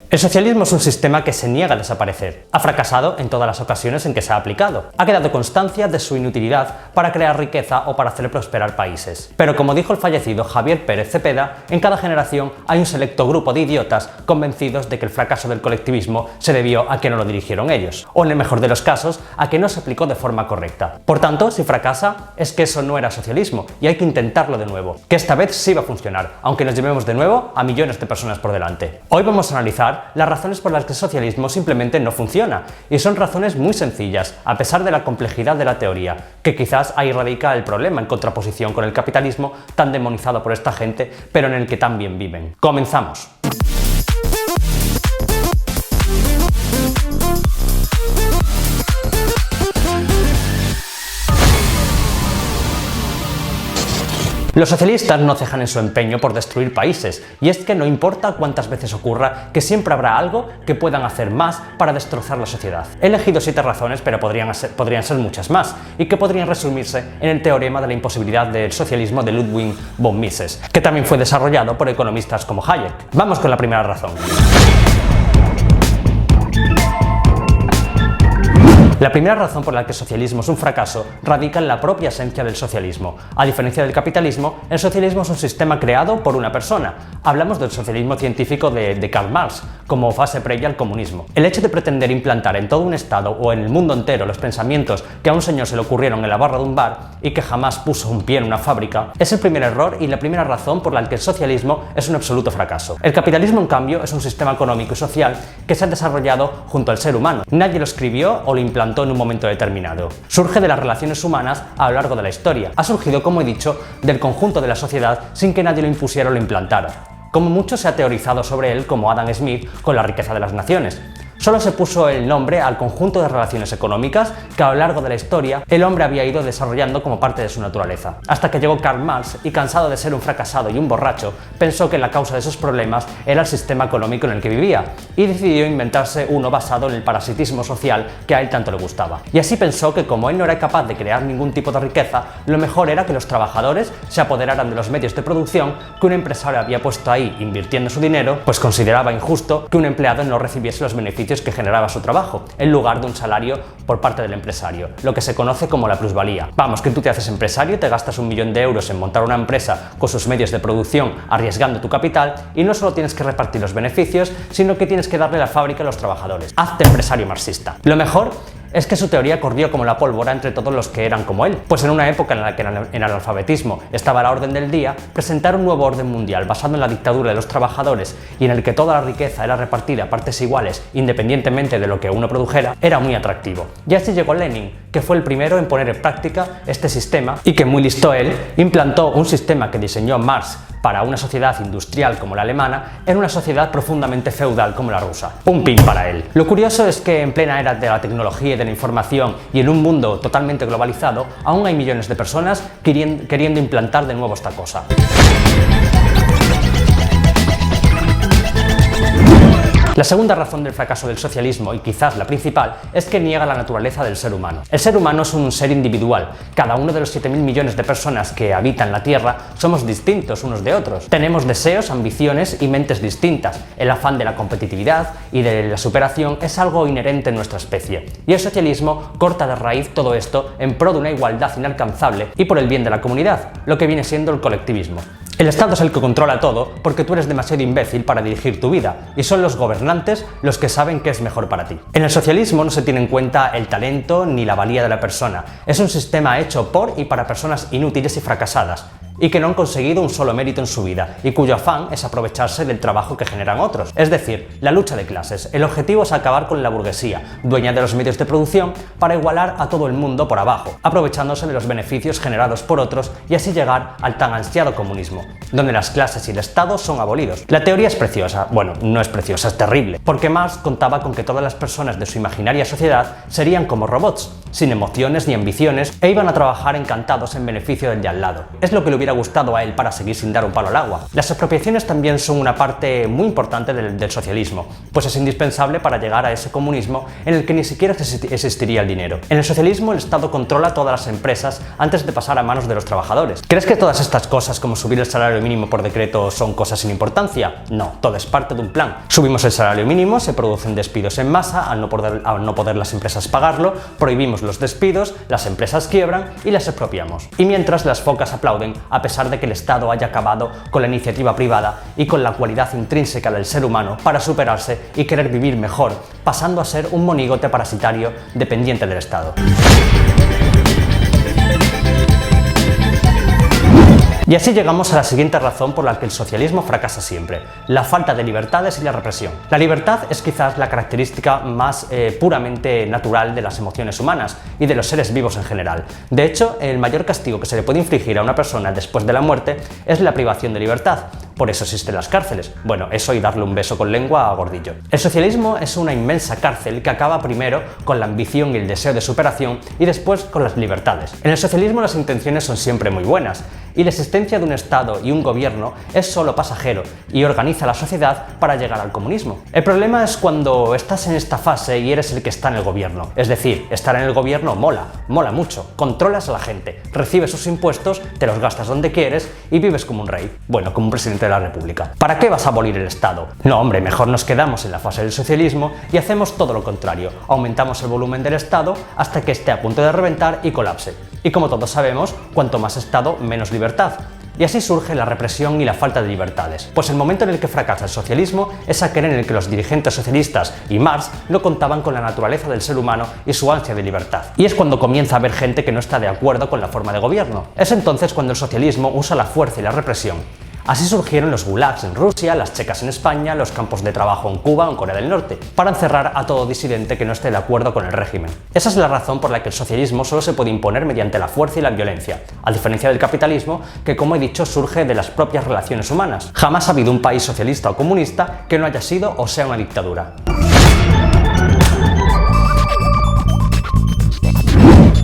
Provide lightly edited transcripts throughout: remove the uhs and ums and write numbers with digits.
El socialismo es un sistema que se niega a desaparecer. Ha fracasado en todas las ocasiones en que se ha aplicado. Ha quedado constancia de su inutilidad para crear riqueza o para hacer prosperar países. Pero como dijo el fallecido Javier Pérez Cepeda, en cada generación hay un selecto grupo de idiotas convencidos de que el fracaso del colectivismo se debió a que no lo dirigieron ellos, o en el mejor de los casos, a que no se aplicó de forma correcta. Por tanto, si fracasa, es que eso no era socialismo y hay que intentarlo de nuevo, que esta vez sí va a funcionar, aunque nos llevemos de nuevo a millones de personas por delante. Hoy vamos a analizar las razones por las que el socialismo simplemente no funciona, y son razones muy sencillas, a pesar de la complejidad de la teoría, que quizás ahí radica el problema en contraposición con el capitalismo tan demonizado por esta gente, pero en el que tan bien viven. ¡Comenzamos! Los socialistas no cejan en su empeño por destruir países, y es que no importa cuántas veces ocurra, que siempre habrá algo que puedan hacer más para destrozar la sociedad. He elegido 7 razones, pero podrían ser muchas más, y que podrían resumirse en el teorema de la imposibilidad del socialismo de Ludwig von Mises, que también fue desarrollado por economistas como Hayek. Vamos con la primera razón. La primera razón por la que el socialismo es un fracaso radica en la propia esencia del socialismo. A diferencia del capitalismo, el socialismo es un sistema creado por una persona. Hablamos del socialismo científico de Karl Marx, como fase previa al comunismo. El hecho de pretender implantar en todo un estado o en el mundo entero los pensamientos que a un señor se le ocurrieron en la barra de un bar y que jamás puso un pie en una fábrica, es el primer error y la primera razón por la que el socialismo es un absoluto fracaso. El capitalismo, en cambio, es un sistema económico y social que se ha desarrollado junto al ser humano. Nadie lo escribió o lo implantó en un momento determinado. Surge de las relaciones humanas a lo largo de la historia. Ha surgido, como he dicho, del conjunto de la sociedad sin que nadie lo impusiera o lo implantara. Como mucho se ha teorizado sobre él como Adam Smith con la riqueza de las naciones. Solo se puso el nombre al conjunto de relaciones económicas que a lo largo de la historia el hombre había ido desarrollando como parte de su naturaleza. Hasta que llegó Karl Marx y, cansado de ser un fracasado y un borracho, pensó que la causa de esos problemas era el sistema económico en el que vivía y decidió inventarse uno basado en el parasitismo social que a él tanto le gustaba. Y así pensó que como él no era capaz de crear ningún tipo de riqueza, lo mejor era que los trabajadores se apoderaran de los medios de producción que un empresario había puesto ahí invirtiendo su dinero, pues consideraba injusto que un empleado no recibiese los beneficios que generaba su trabajo, en lugar de un salario por parte del empresario, lo que se conoce como la plusvalía. Vamos, que tú te haces empresario, te gastas 1 millón de euros en montar una empresa con sus medios de producción, arriesgando tu capital, y no solo tienes que repartir los beneficios, sino que tienes que darle la fábrica a los trabajadores. Hazte empresario marxista. Lo mejor es que su teoría corrió como la pólvora entre todos los que eran como él, pues en una época en la que el analfabetismo estaba a la orden del día, presentar un nuevo orden mundial basado en la dictadura de los trabajadores y en el que toda la riqueza era repartida a partes iguales independientemente de lo que uno produjera, era muy atractivo. Y así llegó Lenin, que fue el primero en poner en práctica este sistema y que, muy listo él, implantó un sistema que diseñó Marx para una sociedad industrial como la alemana en una sociedad profundamente feudal como la rusa. Un pin para él. Lo curioso es que en plena era de la tecnología y de la información y en un mundo totalmente globalizado, aún hay millones de personas queriendo implantar de nuevo esta cosa. La segunda razón del fracaso del socialismo, y quizás la principal, es que niega la naturaleza del ser humano. El ser humano es un ser individual. Cada uno de los 7.000 millones de personas que habitan la Tierra somos distintos unos de otros. Tenemos deseos, ambiciones y mentes distintas. El afán de la competitividad y de la superación es algo inherente en nuestra especie. Y el socialismo corta de raíz todo esto en pro de una igualdad inalcanzable y por el bien de la comunidad, lo que viene siendo el colectivismo. El Estado es el que controla todo porque tú eres demasiado imbécil para dirigir tu vida y son los gobernantes los que saben qué es mejor para ti. En el socialismo no se tiene en cuenta el talento ni la valía de la persona. Es un sistema hecho por y para personas inútiles y fracasadas y que no han conseguido un solo mérito en su vida y cuyo afán es aprovecharse del trabajo que generan otros. Es decir, la lucha de clases. El objetivo es acabar con la burguesía, dueña de los medios de producción, para igualar a todo el mundo por abajo, aprovechándose de los beneficios generados por otros y así llegar al tan ansiado comunismo, donde las clases y el Estado son abolidos. La teoría es preciosa. Bueno, no es preciosa, es terrible, porque Marx contaba con que todas las personas de su imaginaria sociedad serían como robots, sin emociones ni ambiciones, e iban a trabajar encantados en beneficio del de al lado. Es lo que le hubiera hubiera gustado a él para seguir sin dar un palo al agua. Las expropiaciones también son una parte muy importante del socialismo, pues es indispensable para llegar a ese comunismo en el que ni siquiera existiría el dinero. En el socialismo el Estado controla todas las empresas antes de pasar a manos de los trabajadores. ¿Crees que todas estas cosas como subir el salario mínimo por decreto son cosas sin importancia? No, todo es parte de un plan. Subimos el salario mínimo, se producen despidos en masa, al no poder las empresas pagarlo, prohibimos los despidos, las empresas quiebran y las expropiamos. Y mientras las focas aplauden a pesar de que el Estado haya acabado con la iniciativa privada y con la cualidad intrínseca del ser humano para superarse y querer vivir mejor, pasando a ser un monigote parasitario dependiente del Estado. Y así llegamos a la siguiente razón por la que el socialismo fracasa siempre: la falta de libertades y la represión. La libertad es quizás la característica más puramente natural de las emociones humanas y de los seres vivos en general. De hecho, el mayor castigo que se le puede infligir a una persona después de la muerte es la privación de libertad. Por eso existen las cárceles. Bueno, eso y darle un beso con lengua a Gordillo. El socialismo es una inmensa cárcel que acaba primero con la ambición y el deseo de superación y después con las libertades. En el socialismo las intenciones son siempre muy buenas y la existencia de un Estado y un gobierno es solo pasajero y organiza la sociedad para llegar al comunismo. El problema es cuando estás en esta fase y eres el que está en el gobierno. Es decir, estar en el gobierno mola mucho, controlas a la gente, recibes sus impuestos, te los gastas donde quieres y vives como un rey. Bueno, como un presidente de la República. ¿Para qué vas a abolir el Estado? No, hombre, mejor nos quedamos en la fase del socialismo y hacemos todo lo contrario. Aumentamos el volumen del Estado hasta que esté a punto de reventar y colapse. Y como todos sabemos, cuanto más Estado, menos libertad. Y así surge la represión y la falta de libertades. Pues el momento en el que fracasa el socialismo es aquel en el que los dirigentes socialistas y Marx no contaban con la naturaleza del ser humano y su ansia de libertad. Y es cuando comienza a haber gente que no está de acuerdo con la forma de gobierno. Es entonces cuando el socialismo usa la fuerza y la represión. Así surgieron los gulags en Rusia, las checas en España, los campos de trabajo en Cuba o en Corea del Norte, para encerrar a todo disidente que no esté de acuerdo con el régimen. Esa es la razón por la que el socialismo solo se puede imponer mediante la fuerza y la violencia, a diferencia del capitalismo, que como he dicho surge de las propias relaciones humanas. Jamás ha habido un país socialista o comunista que no haya sido o sea una dictadura.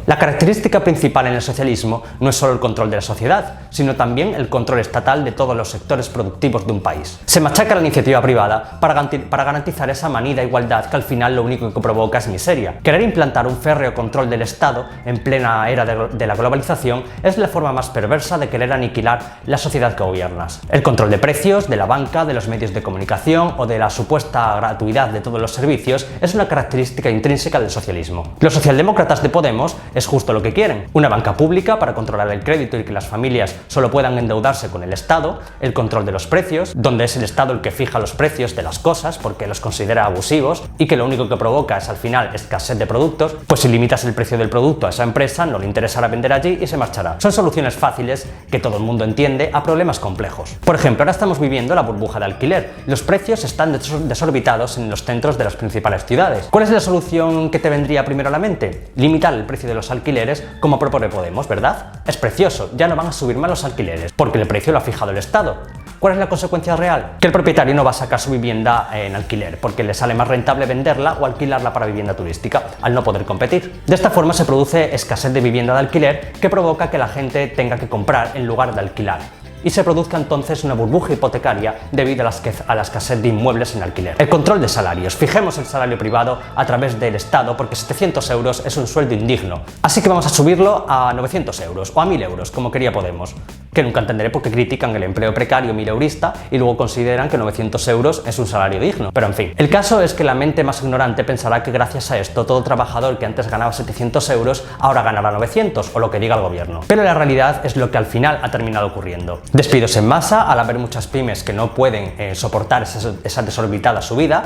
La característica principal en el socialismo no es solo el control de la sociedad, sino también el control estatal de todos los sectores productivos de un país. Se machaca la iniciativa privada para garantizar esa manida igualdad que al final lo único que provoca es miseria. Querer implantar un férreo control del Estado en plena era de la globalización es la forma más perversa de querer aniquilar la sociedad que gobiernas. El control de precios, de la banca, de los medios de comunicación o de la supuesta gratuidad de todos los servicios es una característica intrínseca del socialismo. Los socialdemócratas de Podemos es justo lo que quieren: una banca pública para controlar el crédito y que las familias solo puedan endeudarse con el Estado, el control de los precios, donde es el Estado el que fija los precios de las cosas porque los considera abusivos y que lo único que provoca es al final escasez de productos, pues si limitas el precio del producto a esa empresa no le interesará vender allí y se marchará. Son soluciones fáciles que todo el mundo entiende a problemas complejos. Por ejemplo, ahora estamos viviendo la burbuja de alquiler. Los precios están desorbitados en los centros de las principales ciudades. ¿Cuál es la solución que te vendría primero a la mente? Limitar el precio de los alquileres como propone Podemos, ¿verdad? Es precioso, ya no van a subir más los alquileres porque el precio lo ha fijado el Estado. ¿Cuál es la consecuencia real? Que el propietario no va a sacar su vivienda en alquiler porque le sale más rentable venderla o alquilarla para vivienda turística, al no poder competir. De esta forma se produce escasez de vivienda de alquiler que provoca que la gente tenga que comprar en lugar de alquilar. Y se produzca entonces una burbuja hipotecaria debido a la escasez de inmuebles en alquiler. El control de salarios. Fijemos el salario privado a través del Estado porque 700 euros es un sueldo indigno. Así que vamos a subirlo a 900 euros o a 1000 euros, como quería Podemos. Que nunca entenderé por qué critican el empleo precario 1000eurista y luego consideran que 900 euros es un salario digno. Pero en fin, el caso es que la mente más ignorante pensará que gracias a esto todo trabajador que antes ganaba 700 euros ahora ganará 900 o lo que diga el gobierno. Pero la realidad es lo que al final ha terminado ocurriendo. Despidos en masa al haber muchas pymes que no pueden soportar esa desorbitada subida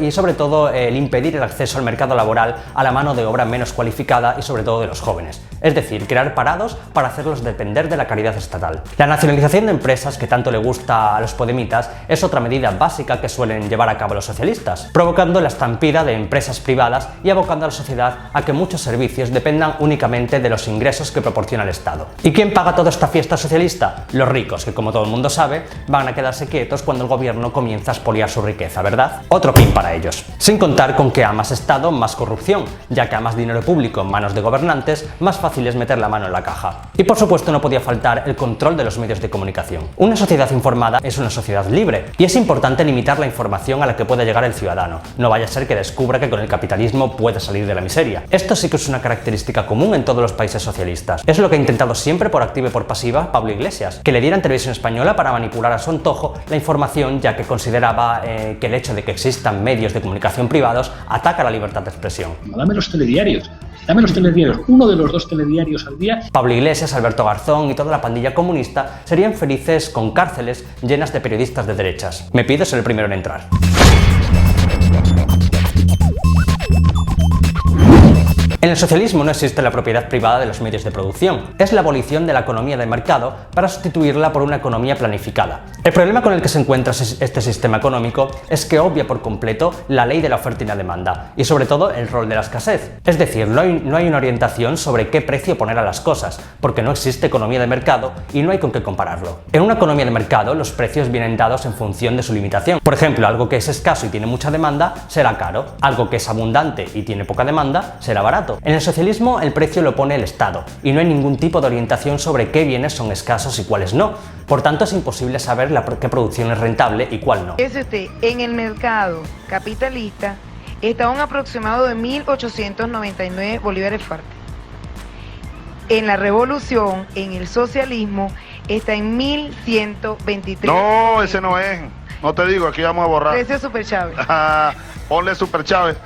y sobre todo el impedir el acceso al mercado laboral a la mano de obra menos cualificada y sobre todo de los jóvenes. Es decir, crear parados para hacerlos depender de la caridad estatal. La nacionalización de empresas que tanto le gusta a los podemitas es otra medida básica que suelen llevar a cabo los socialistas, provocando la estampida de empresas privadas y abocando a la sociedad a que muchos servicios dependan únicamente de los ingresos que proporciona el Estado. ¿Y quién paga toda esta fiesta socialista? Los ricos, que como todo el mundo sabe, van a quedarse quietos cuando el gobierno comienza a expoliar su riqueza, ¿verdad? Otro pin para ellos. Sin contar con que a más Estado, más corrupción, ya que a más dinero público en manos de gobernantes, más fácil es meter la mano en la caja. Y por supuesto no podía faltar el control de los medios de comunicación. Una sociedad informada es una sociedad libre y es importante limitar la información a la que puede llegar el ciudadano. No vaya a ser que descubra que con el capitalismo puede salir de la miseria. Esto sí que es una característica común en todos los países socialistas. Es lo que ha intentado siempre por activa y por pasiva Pablo Iglesias, que le dieran Televisión Española para manipular a su antojo la información, ya que consideraba que el hecho de que existan medios de comunicación privados ataca la libertad de expresión. Dame los telediarios. Dame los telediarios, uno de los 2 telediarios al día. Pablo Iglesias, Alberto Garzón y toda la pandilla comunista serían felices con cárceles llenas de periodistas de derechas. Me pido ser el primero en entrar. En el socialismo no existe la propiedad privada de los medios de producción. Es la abolición de la economía de mercado para sustituirla por una economía planificada. El problema con el que se encuentra este sistema económico es que obvia por completo la ley de la oferta y la demanda, y sobre todo el rol de la escasez. Es decir, no hay una orientación sobre qué precio poner a las cosas, porque no existe economía de mercado y no hay con qué compararlo. En una economía de mercado, los precios vienen dados en función de su limitación. Por ejemplo, algo que es escaso y tiene mucha demanda será caro. Algo que es abundante y tiene poca demanda será barato. En el socialismo el precio lo pone el Estado y no hay ningún tipo de orientación sobre qué bienes son escasos y cuáles no. Por tanto, es imposible saber qué producción es rentable y cuál no. En el mercado capitalista está un aproximado de 1.899 bolívares fuertes. En la revolución, en el socialismo, está en 1.123. No, ese no es. No te digo, aquí vamos a borrar. Precio Super Chávez. Ponle Super Chávez.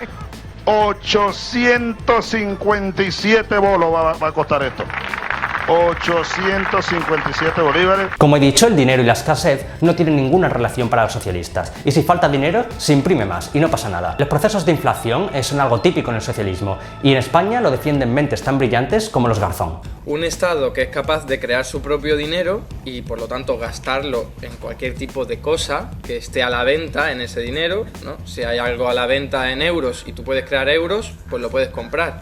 857 bolos va a costar esto. 857 bolívares. Como he dicho, el dinero y la escasez no tienen ninguna relación para los socialistas. Y si falta dinero, se imprime más y no pasa nada. Los procesos de inflación son algo típico en el socialismo y en España lo defienden mentes tan brillantes como los Garzón. Un Estado que es capaz de crear su propio dinero y por lo tanto gastarlo en cualquier tipo de cosa que esté a la venta en ese dinero, ¿no? Si hay algo a la venta en euros y tú puedes crear euros, pues lo puedes comprar.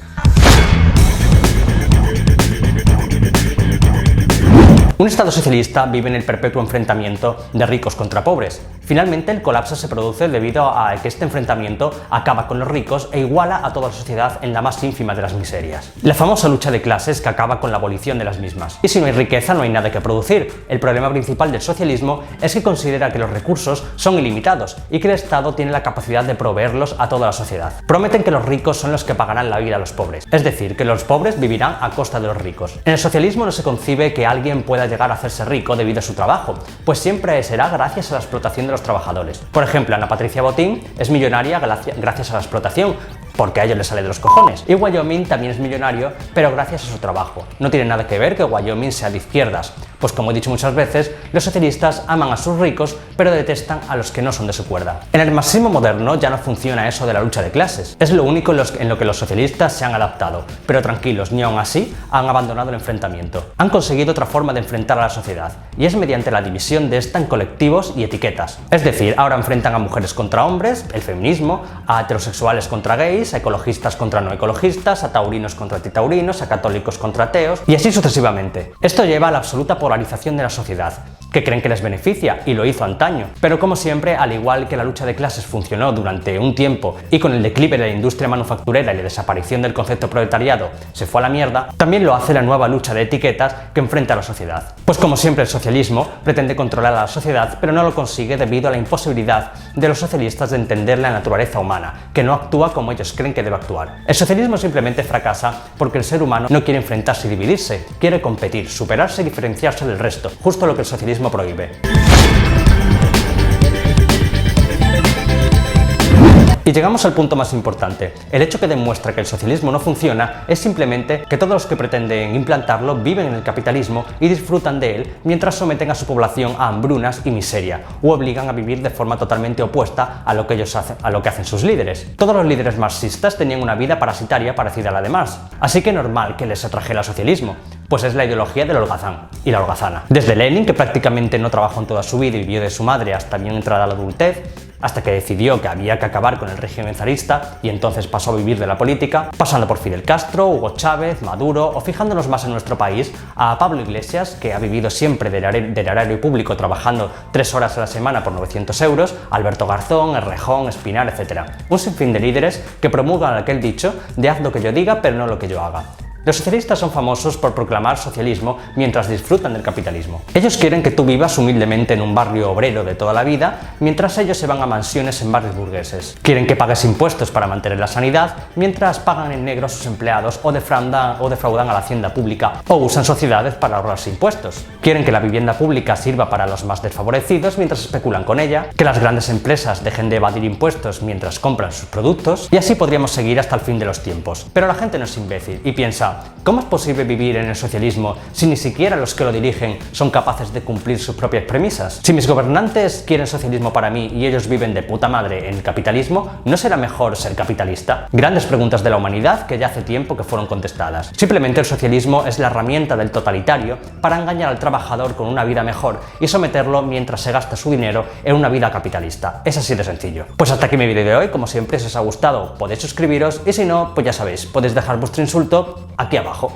Un Estado socialista vive en el perpetuo enfrentamiento de ricos contra pobres. Finalmente, el colapso se produce debido a que este enfrentamiento acaba con los ricos e iguala a toda la sociedad en la más ínfima de las miserias. La famosa lucha de clases que acaba con la abolición de las mismas. Y si no hay riqueza, no hay nada que producir. El problema principal del socialismo es que considera que los recursos son ilimitados y que el Estado tiene la capacidad de proveerlos a toda la sociedad. Prometen que los ricos son los que pagarán la vida a los pobres, es decir, que los pobres vivirán a costa de los ricos. En el socialismo no se concibe que alguien pueda llegar a hacerse rico debido a su trabajo, pues siempre será gracias a la explotación de los trabajadores. Por ejemplo, Ana Patricia Botín es millonaria gracias a la explotación, porque a ellos les sale de los cojones. Y Wyoming también es millonario, pero gracias a su trabajo. No tiene nada que ver que Wyoming sea de izquierdas, pues como he dicho muchas veces, los socialistas aman a sus ricos, pero detestan a los que no son de su cuerda. En el marxismo moderno ya no funciona eso de la lucha de clases. Es lo único en lo que los socialistas se han adaptado, pero tranquilos, ni aun así han abandonado el enfrentamiento. Han conseguido otra forma de enfrentar a la sociedad, y es mediante la división de esta en colectivos y etiquetas. Es decir, ahora enfrentan a mujeres contra hombres, el feminismo, a heterosexuales contra gays, a ecologistas contra no ecologistas, a taurinos contra antitaurinos, a católicos contra ateos, y así sucesivamente. Esto lleva a la absoluta polarización de la sociedad, que creen que les beneficia, y lo hizo antaño. Pero como siempre, al igual que la lucha de clases funcionó durante un tiempo y con el declive de la industria manufacturera y la desaparición del concepto proletariado se fue a la mierda, también lo hace la nueva lucha de etiquetas que enfrenta a la sociedad. Pues como siempre, el socialismo pretende controlar a la sociedad, pero no lo consigue debido a la imposibilidad de los socialistas de entender la naturaleza humana, que no actúa como ellos creen que debe actuar. El socialismo simplemente fracasa porque el ser humano no quiere enfrentarse y dividirse, quiere competir, superarse y diferenciarse del resto, justo lo que el socialismo prohíbe. Y llegamos al punto más importante. El hecho que demuestra que el socialismo no funciona es simplemente que todos los que pretenden implantarlo viven en el capitalismo y disfrutan de él mientras someten a su población a hambrunas y miseria, u obligan a vivir de forma totalmente opuesta a lo que ellos hacen, a lo que hacen sus líderes. Todos los líderes marxistas tenían una vida parasitaria parecida a la de Marx, así que normal que les atrajera el socialismo, pues es la ideología del holgazán y la holgazana. Desde Lenin, que prácticamente no trabajó en toda su vida y vivió de su madre hasta bien entrada la adultez, hasta que decidió que había que acabar con el régimen zarista y entonces pasó a vivir de la política, pasando por Fidel Castro, Hugo Chávez, Maduro, o fijándonos más en nuestro país, a Pablo Iglesias, que ha vivido siempre del erario público trabajando 3 horas a la semana por 900 euros, Alberto Garzón, Errejón, Espinar, etc. Un sinfín de líderes que promulgan aquel dicho de haz lo que yo diga pero no lo que yo haga. Los socialistas son famosos por proclamar socialismo mientras disfrutan del capitalismo. Ellos quieren que tú vivas humildemente en un barrio obrero de toda la vida, mientras ellos se van a mansiones en barrios burgueses. Quieren que pagues impuestos para mantener la sanidad, mientras pagan en negro a sus empleados o defraudan a la hacienda pública o usan sociedades para ahorrarse impuestos. Quieren que la vivienda pública sirva para los más desfavorecidos mientras especulan con ella, que las grandes empresas dejen de evadir impuestos mientras compran sus productos, y así podríamos seguir hasta el fin de los tiempos. Pero la gente no es imbécil y piensa: ¿cómo es posible vivir en el socialismo si ni siquiera los que lo dirigen son capaces de cumplir sus propias premisas? Si mis gobernantes quieren socialismo para mí y ellos viven de puta madre en el capitalismo, ¿no será mejor ser capitalista? Grandes preguntas de la humanidad que ya hace tiempo que fueron contestadas. Simplemente el socialismo es la herramienta del totalitario para engañar al trabajador con una vida mejor y someterlo mientras se gasta su dinero en una vida capitalista. Es así de sencillo. Pues hasta aquí mi vídeo de hoy. Como siempre, si os ha gustado podéis suscribiros y si no, pues ya sabéis, podéis dejar vuestro insulto aquí abajo.